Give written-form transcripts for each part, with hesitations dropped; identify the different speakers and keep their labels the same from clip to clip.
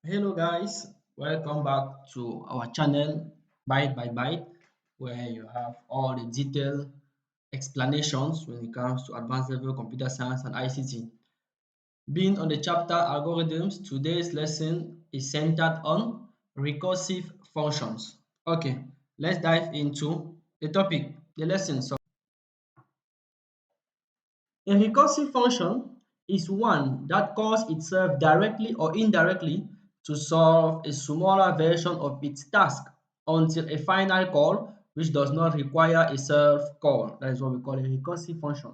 Speaker 1: Hello guys, welcome back to our channel Byte by Byte, where you have all the detailed explanations when it comes to advanced level computer science and ICT. Being on the chapter algorithms, today's lesson is centered on recursive functions. Okay, let's dive into the topic, the lesson. A recursive function is one that calls itself directly or indirectly to solve a smaller version of its task until a final call which does not require a self call. That is what we call a recursive function.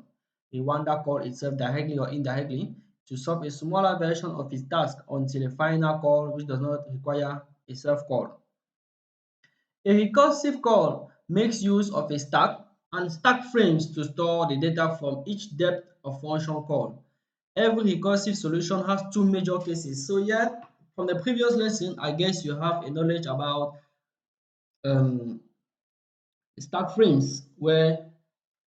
Speaker 1: The one that calls itself directly or indirectly to solve a smaller version of its task until a final call which does not require a self call. A recursive call makes use of a stack and stack frames to store the data from each depth of function call. Every recursive solution has two major cases. So yeah, from the previous lesson, I guess you have a knowledge about um, stack frames where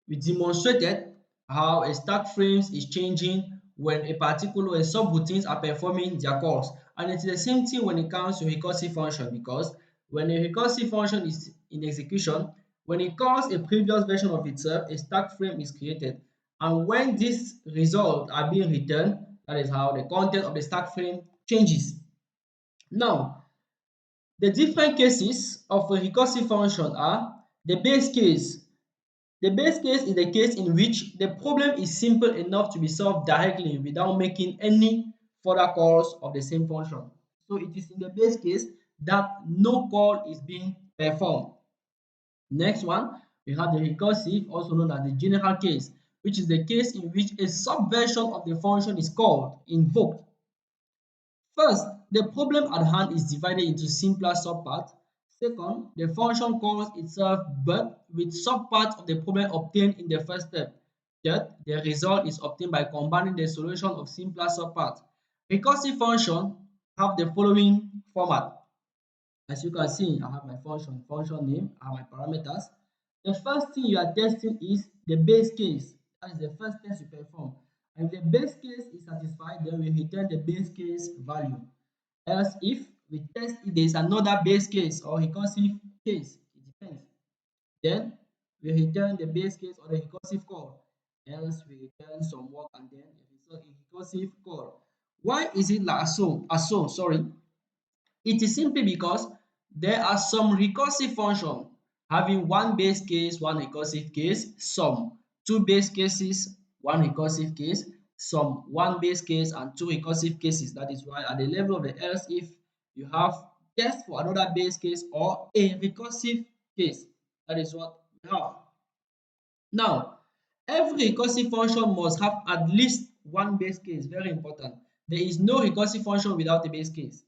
Speaker 1: we demonstrated how a stack frames is changing when when subroutines are performing their calls. And it's the same thing when it comes to recursive function because when a recursive function is in execution, when it calls a previous version of itself, a stack frame is created. And when these results are being returned, that is how the content of the stack frame changes. Now, the different cases of a recursive function are the base case. The base case is the case in which the problem is simple enough to be solved directly without making any further calls of the same function. So it is in the base case that no call is being performed. Next one, we have the recursive, also known as the general case, which is the case in which a subversion of the function is called, invoked. First, the problem at hand is divided into simpler subparts. Second, the function calls itself but with subparts of the problem obtained in the first step. Third, the result is obtained by combining the solution of simpler subparts. Recursive functions have the following format. As you can see, I have my function name, I have my parameters. The first thing you are testing is the base case. That is the first test you perform. And if the base case is satisfied, then we return the base case value. Else, if we test if there is another base case or recursive case, it depends. Then we return the base case or the recursive call. Else, we return some work and then a recursive call. Why is it like so? Sorry. It is simply because there are some recursive functions having one base case, one recursive case, some two base cases, one recursive case, some one base case and two recursive cases. That is why at the level of the else if you have test for another base case or a recursive case. That is what we have. Now, every recursive function must have at least one base case. Very important. There is no recursive function without a base case.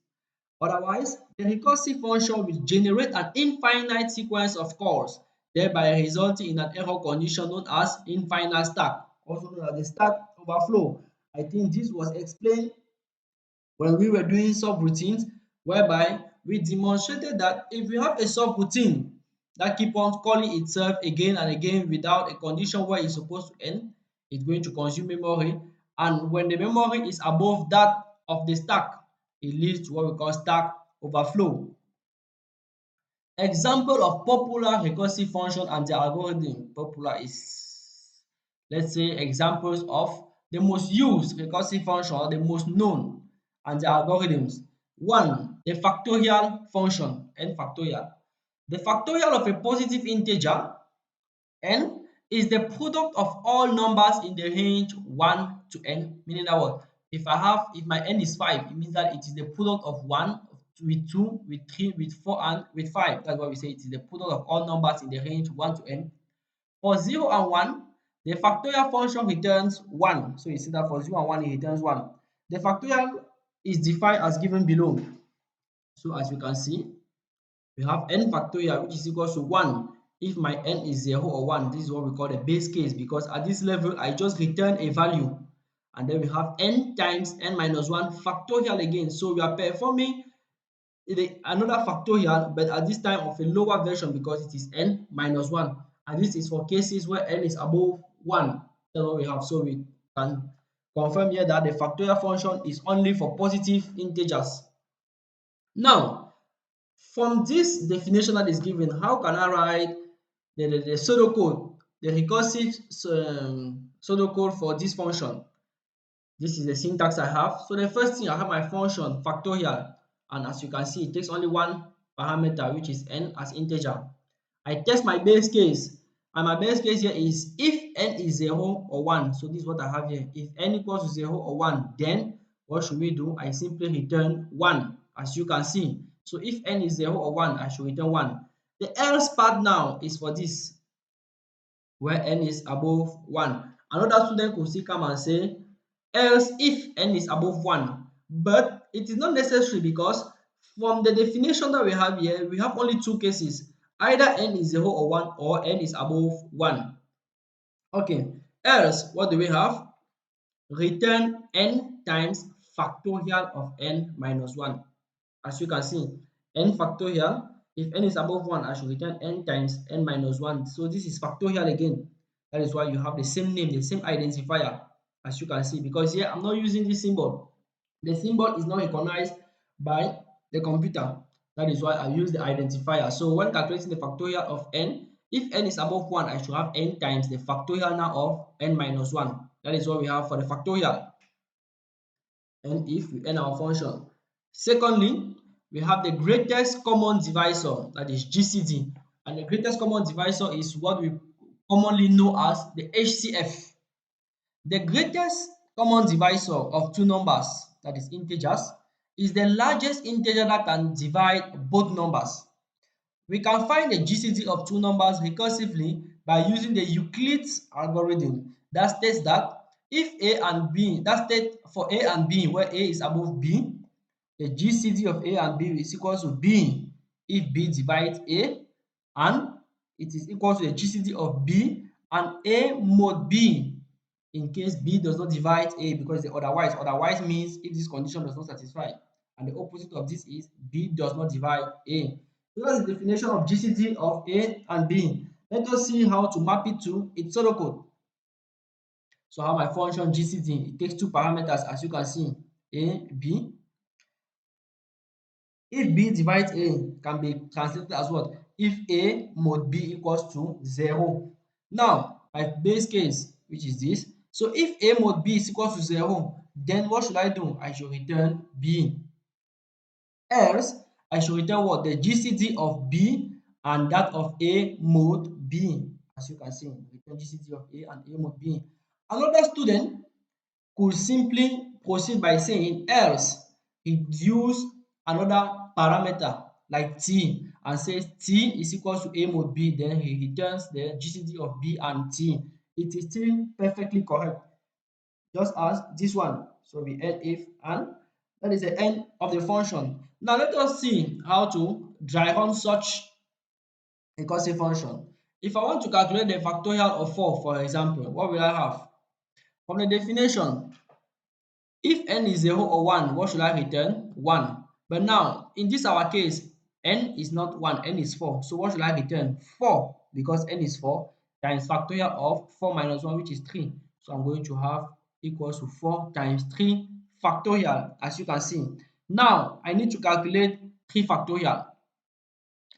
Speaker 1: Otherwise, the recursive function will generate an infinite sequence of calls, thereby resulting in an error condition known as infinite stack, also known as the stack overflow. I think this was explained when we were doing subroutines, whereby we demonstrated that if we have a subroutine that keep on calling itself again and again without a condition where it's supposed to end, it's going to consume memory. And when the memory is above that of the stack, it leads to what we call stack overflow. Example of popular recursive function and their algorithm. Popular is, let's say, examples of the most used recursive function or the most known and their algorithms. One, the factorial function, n factorial. The factorial of a positive integer, n, is the product of all numbers in the range 1 to n, meaning that what? If my n is 5, it means that it is the product of 1 with 2, with 3, with 4, and with 5. That's why we say it is the product of all numbers in the range 1 to n. For 0 and 1, the factorial function returns 1. So you see that for 0 and 1, it returns 1. The factorial is defined as given below. So as you can see, we have n factorial which is equals to 1 if my n is 0 or 1. This is what we call the base case because at this level I just return a value, and then we have n times n minus 1 factorial again. So we are performing another factorial, but at this time of a lower version because it is n minus 1, and this is for cases where n is above 1. That's what we have. So we can confirm here that the factorial function is only for positive integers. Now, from this definition that is given, how can I write the pseudocode, the recursive pseudocode for this function? This is the syntax I have. So the first thing, I have my function factorial, and as you can see, it takes only one parameter, which is n as integer. I test my base case, and my base case here is if n is 0 or 1. So this is what I have here. If n equals to 0 or 1, then what should we do? I simply return 1, as you can see. So if n is 0 or 1, I should return 1. The else part now is for this, where n is above 1. Another student could still come and say, else if n is above 1. But it is not necessary, because from the definition that we have here, we have only two cases. Either n is 0 or 1, or n is above 1. Okay, else what do we have? Return n times factorial of n minus 1. As you can see, n factorial, if n is above 1, I should return n times n minus 1. So this is factorial again. That is why you have the same name, the same identifier, as you can see, because here I'm not using this symbol. The symbol is not recognized by the computer. That is why I use the identifier. So when calculating the factorial of n, if n is above 1, I should have n times the factorial now of n minus 1. That is what we have for the factorial. And if we end our function. Secondly, we have the greatest common divisor, that is GCD. And the greatest common divisor is what we commonly know as the HCF. The greatest common divisor of two numbers, that is integers, is the largest integer that can divide both numbers. We can find the GCD of two numbers recursively by using the Euclid's algorithm that states that if A and B, that states for A and B where A is above B, the GCD of A and B is equal to B if B divides A, and it is equal to the GCD of B and A mod B in case B does not divide A, because the otherwise means if this condition does not satisfy, and the opposite of this is B does not divide A. So that's the definition of GCD of A and B. Let us see how to map it to its pseudocode. So how my function GCD, it takes two parameters, as you can see, A, B. If B divides A can be translated as what? If A mod B equals to 0. Now, my base case, which is this. So if A mod B is equal to 0, then what should I do? I should return B. Else, I should return what? The GCD of B and that of A mod B. As you can see, return GCD of A and A mod B. Another student could simply proceed by saying else he use another parameter like t and says t is equal to a mod b, then he returns the GCD of b and t. It is still perfectly correct, just as this one. So we end if, and that is the end of the function. Now let us see how to dry run such recursive function. If I want to calculate the factorial of 4, for example, what will I have? From the definition, if n is 0 or 1, what should I return? 1. But now, in this our case, n is not 1, n is 4. So what should I return? 4, because n is 4 times factorial of 4 minus 1, which is 3. So I'm going to have equals to 4 times 3 factorial, as you can see. Now, I need to calculate 3 factorial.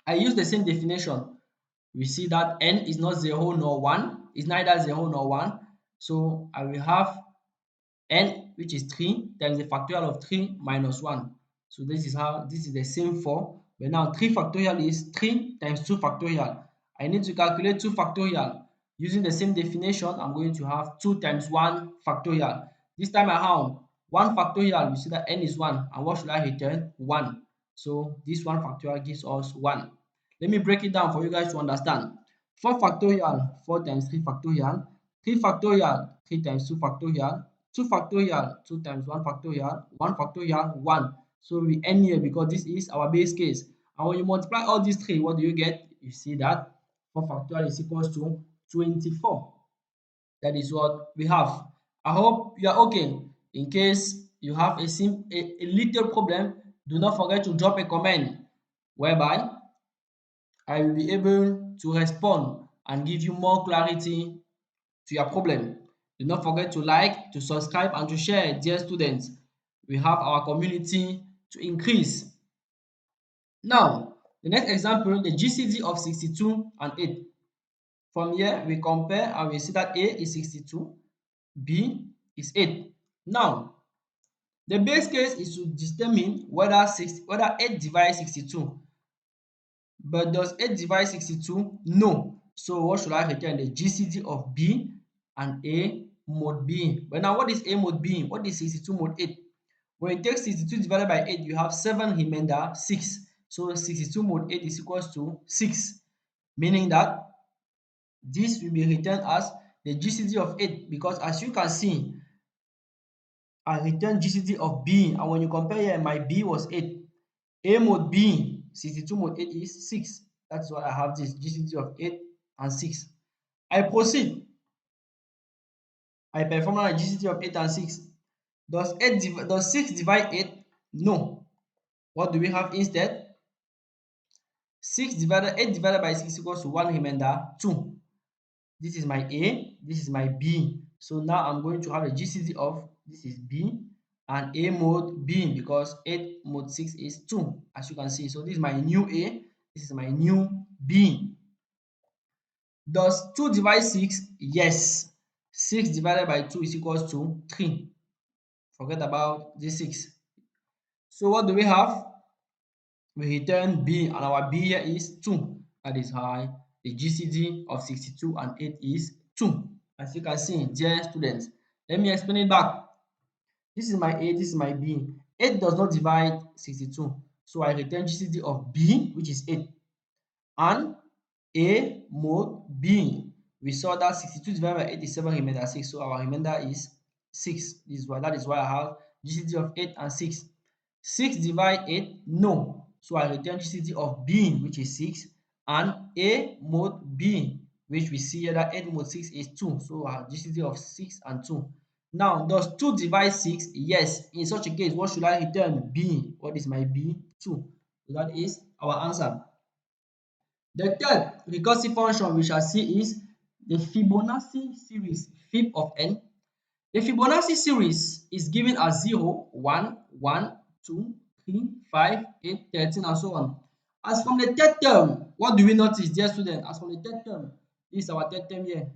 Speaker 1: I use the same definition. We see that n is not 0 nor 1, it's neither 0 nor 1. So I will have n, which is 3 times the factorial of 3 minus 1. So this is the same 4. But now 3 factorial is 3 times 2 factorial. I need to calculate 2 factorial. Using the same definition, I'm going to have 2 times 1 factorial. This time around, 1 factorial, we see that n is 1. And what should I return? 1. So this 1 factorial gives us 1. Let me break it down for you guys to understand. 4 factorial, 4 times 3 factorial. 3 factorial, 3 times 2 factorial. 2 factorial, 2 times 1 factorial, 1 factorial, 1. So we end here because this is our base case. And when you multiply all these three, what do you get? You see that 4 factorial is equals to 24. That is what we have. I hope you are okay. In case you have a little problem, do not forget to drop a comment whereby I will be able to respond and give you more clarity to your problem. Do not forget to like, to subscribe, and to share, dear students. We have our community to increase. Now, the next example, the GCD of 62 and 8. From here, we compare and we see that A is 62, B is 8. Now, the base case is to determine whether 8 divides 62. But does 8 divide 62? No. So what should I return? The GCD of B and A mod B. But now what is A mod B? What is 62 mod 8? When you take 62 divided by 8, you have 7 remainder 6. So 62 mod 8 is equals to 6. Meaning that this will be returned as the GCD of 8, because as you can see, I returned GCD of B, and when you compare here, my B was 8. A mod B, 62 mod 8 is 6. That's why I have this GCD of 8 and 6. I proceed. I perform a GCD of 8 and 6. Does 6 divide 8? No. What do we have instead? 8 divided by 6 equals to 1 remainder 2. This is my A, this is my B. So now I'm going to have a GCD of, this is B, and A mod B, because 8 mod 6 is 2, as you can see. So this is my new A, this is my new B. Does 2 divide 6? Yes. 6 divided by 2 is equals to 3. Forget about this 6. So what do we have? We return B, and our B here is 2. That is why the GCD of 62 and 8 is 2. As you can see, dear students, let me explain it back. This is my A, this is my B. 8 does not divide 62. So I return GCD of B, which is 8. And A mod B. We saw that 62 divided by 8 is 7 remainder 6. So our remainder is 6. That is why I have GCD of 8 and 6. 6 divide 8? No. So I return GCD of B, which is 6, and A mod B, which we see here that 8 mod 6 is 2. So I have GCD of 6 and 2. Now, does 2 divide 6? Yes. In such a case, what should I return? B. What is my B? 2. So that is our answer. The third recursive function we shall see is the Fibonacci series, fib of n. The Fibonacci series is given as 0, 1, 1, 2, 3, 5, 8, 13, and so on. As from the third term, what do we notice, dear student? As from the third term, this is our third term here.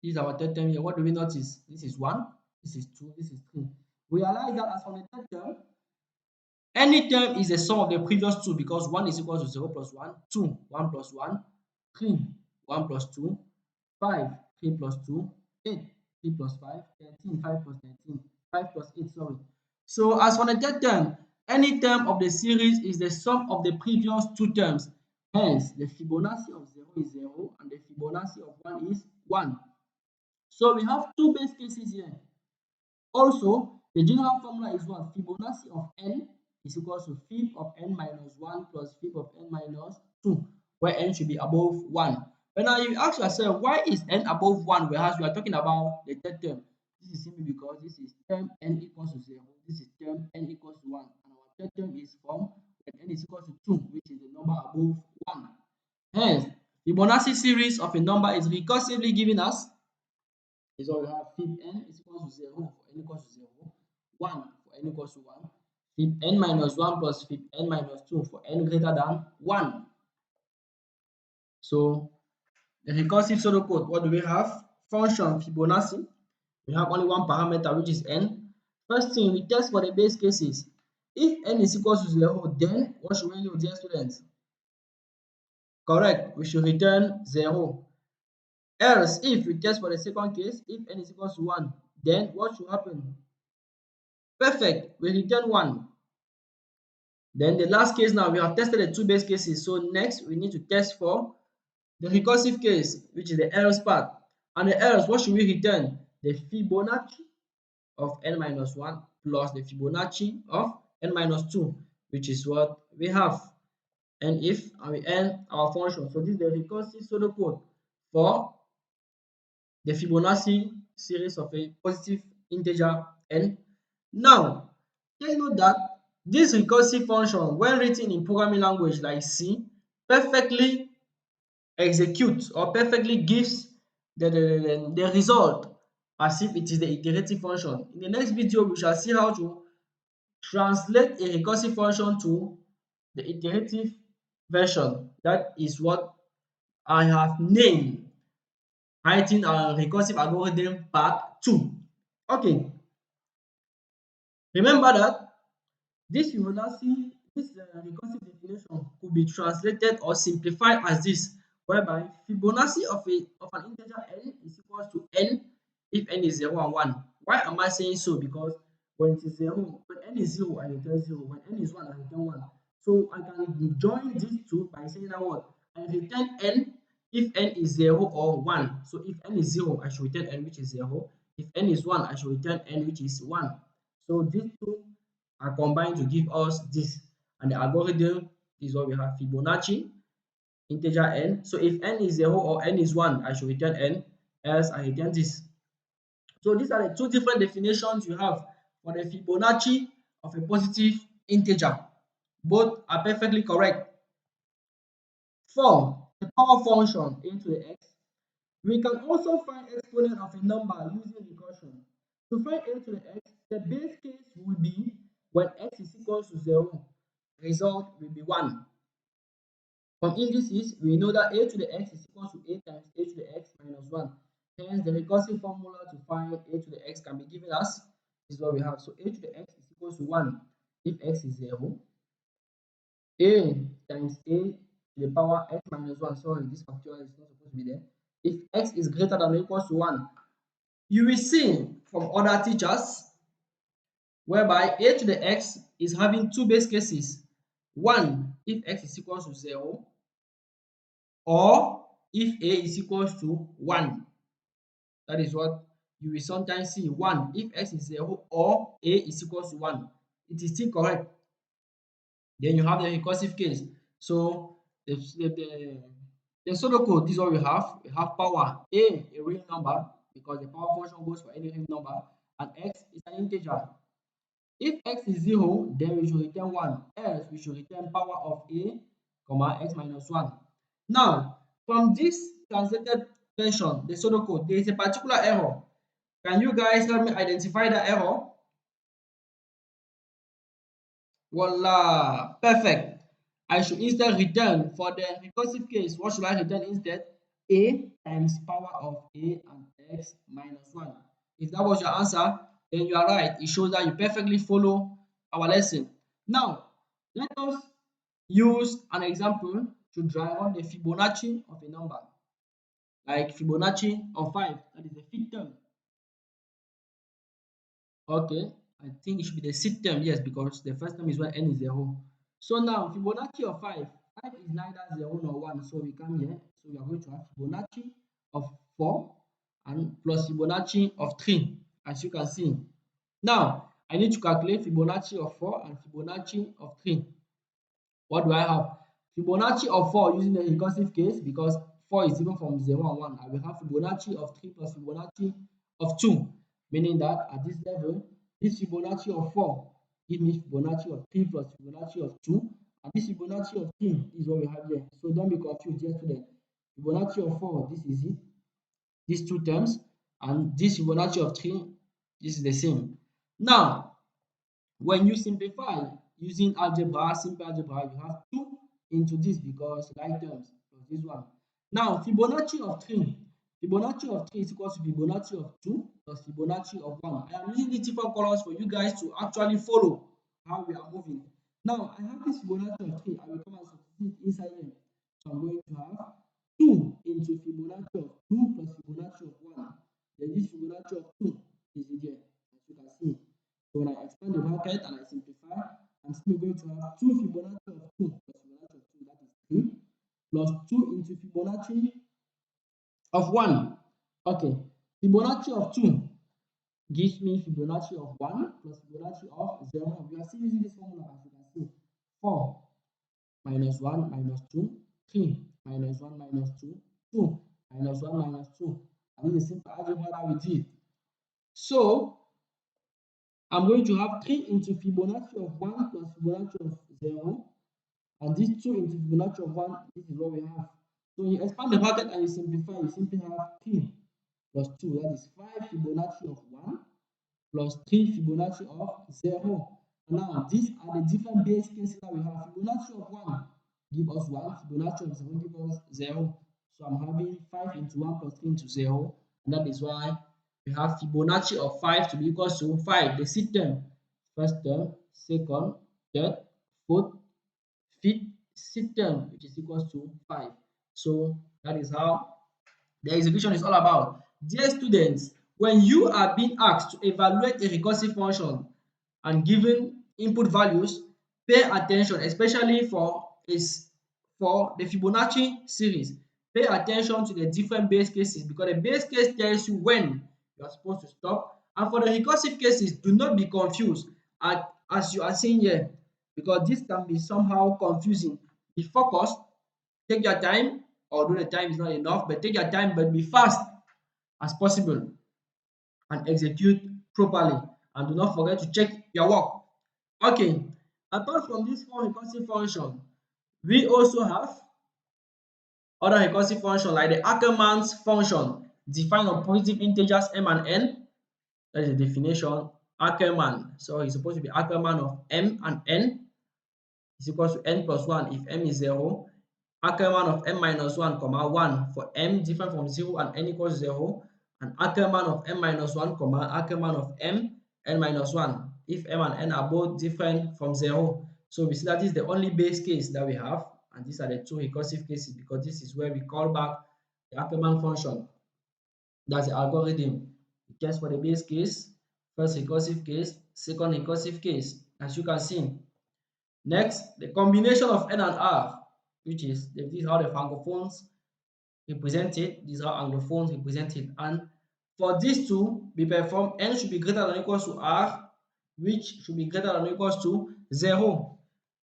Speaker 1: This is our third term here. What do we notice? This is 1, this is 2, this is 3. We realize that as from the third term, any term is a sum of the previous two, because 1 is equal to 0 plus 1, 2, 1 plus 1, 3, 1 plus 2, 5, 3 plus 2, 8, 3 plus 5, 13, 5 plus 13, 5 plus 8, sorry. So as for the third term, any term of the series is the sum of the previous two terms. Hence, the Fibonacci of 0 is 0 and the Fibonacci of 1 is 1. So we have two base cases here. Also, the general formula is what? Fibonacci of n is equal to fib of n minus 1 plus fib of n minus 2, where n should be above 1. But now you ask yourself, why is n above 1 whereas we are talking about the third term? This is simply because this is term n equals to 0, this is term n equals to 1, and our third term is from when n is equal to 2, which is the number above 1. Hence, Fibonacci series of a number is recursively given as, is what we have, fib n is equal to 0 for n equals to 0, 1 for n equals to 1, fib n minus 1 plus fib n minus 2 for n greater than 1. So the recursive pseudocode, what do we have? Function Fibonacci. We have only one parameter, which is n. First thing, we test for the base cases. If n is equal to 0, then what should we do, dear students? Correct, we should return 0. Else, if we test for the second case, if n is equal to 1, then what should happen? Perfect, we return 1. Then the last case, now we have tested the two base cases. So next we need to test for the recursive case, which is the else part. And the else, what should we return? The Fibonacci of n minus 1 plus the Fibonacci of n minus 2, which is what we have. And if, and we end our function. So this is the recursive pseudocode for the Fibonacci series of a positive integer n. Now, take note that this recursive function, when written in programming language like C, perfectly executes or perfectly gives the result as if it is the iterative function. In the next video, we shall see how to translate a recursive function to the iterative version. That is what I have named writing a recursive algorithm part 2. Okay, remember that this Fibonacci, this recursive definition could be translated or simplified as this, whereby Fibonacci of an integer n is equals to n if n is 0 and 1. Why am I saying so? Because when it is 0, when n is 0, I return 0. When n is 1, I return 1. So I can join these two by saying that what? I return n if n is 0 or 1. So if n is 0, I should return n which is 0. If n is 1, I should return n which is 1. So these two are combined to give us this. And the algorithm is what we have Fibonacci, integer n. So if n is 0 or n is 1, I should return n, else I return this. So these are the two different definitions you have for the Fibonacci of a positive integer. Both are perfectly correct. For the power function a to the x, we can also find exponent of a number using recursion. To find a to the x, the base case will be when x is equals to 0, result will be 1. From indices, we know that a to the x is equal to a times a to the x minus 1. Hence, the recursive formula to find a to the x can be given as this is what we have. So a to the x is equals to 1 if x is 0. A times a to the power x minus 1. Sorry, this factorial is not supposed to be there. If x is greater than or equals to 1, you will see from other teachers whereby a to the x is having two base cases. 1 if x is equals to 0, or if a is equals to 1. That is what you will sometimes see. 1 if x is 0 or a is equals to 1. It is still correct. Then you have the recursive case. So the pseudocode, this is what we have. We have power a real number, because the power function goes for any real number, and x is an integer. If x is 0, then we should return 1. Else we should return power of a, comma x minus 1. Now, from this translated version, the pseudocode, there is a particular error. Can you guys help me identify the error? Voila, perfect. I should instead return, for the recursive case, what should I return instead? A times power of a and x minus 1. If that was your answer, then you are right. It shows that you perfectly follow our lesson. Now, let us use an example to drive on the Fibonacci of a number, like Fibonacci of 5, that is the fifth term. Okay, I think it should be the sixth term, yes, because the first term is when n is 0. So now Fibonacci of 5. 5 is neither 0 nor 1, so we come here. So we are going to have Fibonacci of 4 and plus Fibonacci of 3, as you can see. Now, I need to calculate Fibonacci of 4 and Fibonacci of 3. What do I have? Fibonacci of 4 using the recursive case, because 4 is given from 0 and 1. I will have Fibonacci of 3 plus Fibonacci of 2, meaning that at this level, this Fibonacci of 4 give me Fibonacci of 3 plus Fibonacci of 2, and this Fibonacci of 3 is what we have here. So don't be confused, dear student. Fibonacci of 4, this is it, these two terms, and this Fibonacci of 3, this is the same. Now, when you simplify using algebra, simple algebra, you have 2 into this because like terms plus this one. Now, Fibonacci of 3. Fibonacci of 3 is equal to Fibonacci of 2 plus Fibonacci of 1. I am using these different colors for you guys to actually follow how we are moving. Now, I have this Fibonacci of 3. I will come and substitute inside here. So I'm going to have 2 into Fibonacci of 2 plus Fibonacci of 1. Then this Fibonacci of 2 is here, as you can see. So when I expand the bracket and I simplify, I'm still going to have 2 Fibonacci of 2 plus Fibonacci of 2, that is 3, plus 2 into Fibonacci of 1. Okay, Fibonacci of 2 gives me Fibonacci of 1 plus Fibonacci of 0. We are still using this formula, as you can see. 4 minus 1 minus 2, 3 minus 1 minus 2, 2 minus 1 minus 2. And this is simple algebra that we did. So, I'm going to have 3 into Fibonacci of 1 plus Fibonacci of 0, and this 2 into Fibonacci of 1, this is what we have. So you expand the bracket and you simplify, you simply have 3 plus 2, that is 5 Fibonacci of 1 plus 3 Fibonacci of 0. Now, these are the different base cases that we have. Fibonacci of 1 give us 1, Fibonacci of 0 give us 0. So I'm having 5 into 1 plus 3 into 0. And that is why we have Fibonacci of 5 to be equals to 5, the seed term. First term, second, third, fourth, fifth seed term, which is equals to 5. So that is how the execution is all about. Dear students, when you are being asked to evaluate a recursive function and given input values, pay attention, especially for the Fibonacci series. Pay attention to the different base cases because the base case tells you when you are supposed to stop. And for the recursive cases, do not be confused as you are seeing here because this can be somehow confusing. Be focused, take your time, although the time is not enough, but take your time, but be fast as possible and execute properly. And do not forget to check your work. Okay, apart from this four recursive function, we also have other recursive function like the Ackermann's function defined on positive integers m and n. That is the definition. Ackermann. So it's supposed to be Ackermann of m and n is equals to n plus 1 if m is 0. Ackermann of m minus 1 comma 1 for m different from 0 and n equals 0. And Ackermann of m minus 1 comma Ackermann of m n minus 1 if m and n are both different from 0. So we see that is the only base case that we have, and these are the two recursive cases because this is where we call back the Ackermann function. That's the algorithm. It checks for the base case, first recursive case, second recursive case, as you can see. Next, the combination of N and R, which is this is how the francophones represent it, this is how anglophones represent it. And for these to be performed, N should be greater than or equals to R, which should be greater than or equals to 0.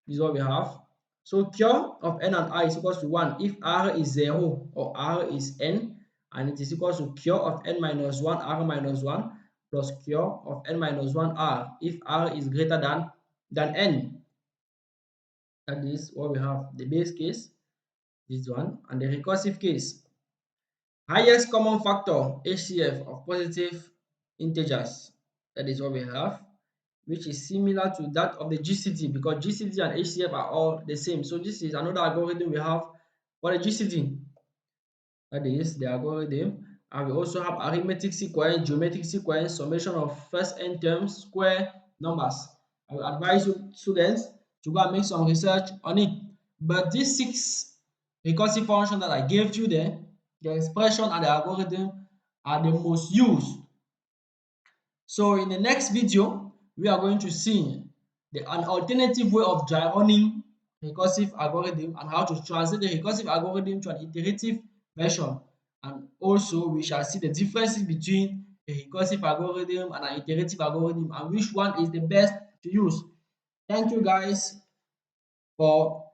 Speaker 1: This is what we have. So cure of N and R is equals to 1 if R is 0 or R is N, and it is equals to cure of N minus 1 R minus 1 plus cure of N minus 1 R if R is greater than N. That is what we have, the base case, this one, and the recursive case. Highest common factor, HCF, of positive integers. That is what we have, which is similar to that of the GCD because GCD and HCF are all the same. So this is another algorithm we have for the GCD. That is the algorithm. And we also have arithmetic sequence, geometric sequence, summation of first n terms, square numbers. I will advise you students to go and make some research on it. But these 6 recursive functions that I gave you there, the expression and the algorithm are the most used. So in the next video, we are going to see an alternative way of dry running recursive algorithm and how to translate the recursive algorithm to an iterative version. And also we shall see the differences between a recursive algorithm and an iterative algorithm and which one is the best to use. Thank you guys for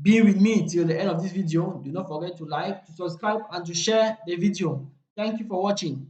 Speaker 1: being with me till the end of this video. Do not forget to like, to subscribe and to share the video. Thank you for watching.